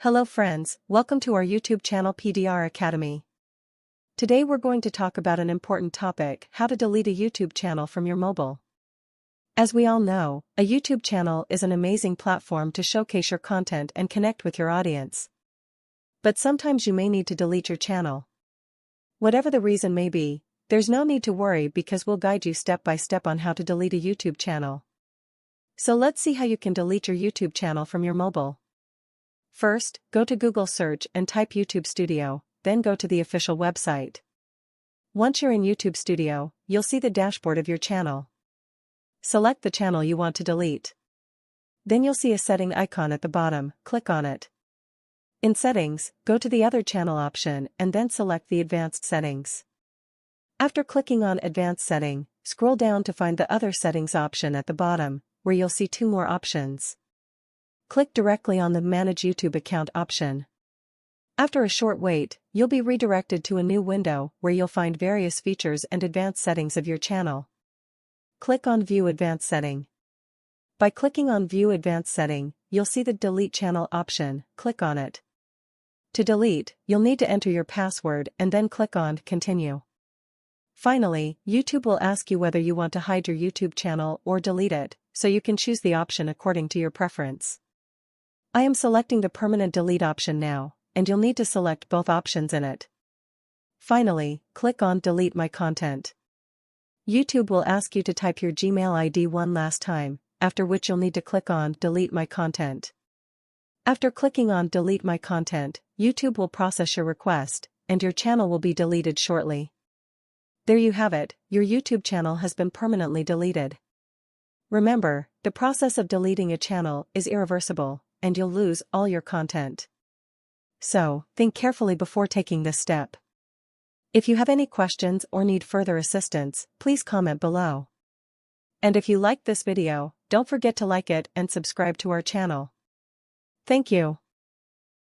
Hello friends, welcome to our YouTube channel PDR Academy. Today we're going to talk about an important topic: how to delete a YouTube channel from your mobile. As we all know, a YouTube channel is an amazing platform to showcase your content and connect with your audience. But sometimes you may need to delete your channel. Whatever the reason may be, there's no need to worry because we'll guide you step by step on how to delete a YouTube channel. So let's see how you can delete your YouTube channel from your mobile. First, go to Google search and type YouTube Studio, then go to the official website. Once you're in YouTube Studio, you'll see the dashboard of your channel. Select the channel you want to delete. Then you'll see a setting icon at the bottom, click on it. In Settings, go to the Other Channel option and then select the Advanced Settings. After clicking on Advanced Setting, scroll down to find the Other Settings option at the bottom, where you'll see two more options. Click directly on the Manage YouTube Account option. After a short wait, you'll be redirected to a new window where you'll find various features and advanced settings of your channel. Click on View Advanced Setting. By clicking on View Advanced Setting, you'll see the Delete Channel option, click on it. To delete, you'll need to enter your password and then click on Continue. Finally, YouTube will ask you whether you want to hide your YouTube channel or delete it, so you can choose the option according to your preference. I am selecting the permanent delete option now, and you'll need to select both options in it. Finally, click on Delete My Content. YouTube will ask you to type your Gmail ID one last time, after which you'll need to click on Delete My Content. After clicking on Delete My Content, YouTube will process your request, and your channel will be deleted shortly. There you have it, your YouTube channel has been permanently deleted. Remember, the process of deleting a channel is irreversible, and you'll lose all your content. So, think carefully before taking this step. If you have any questions or need further assistance, please comment below. And if you liked this video, don't forget to like it and subscribe to our channel. Thank you.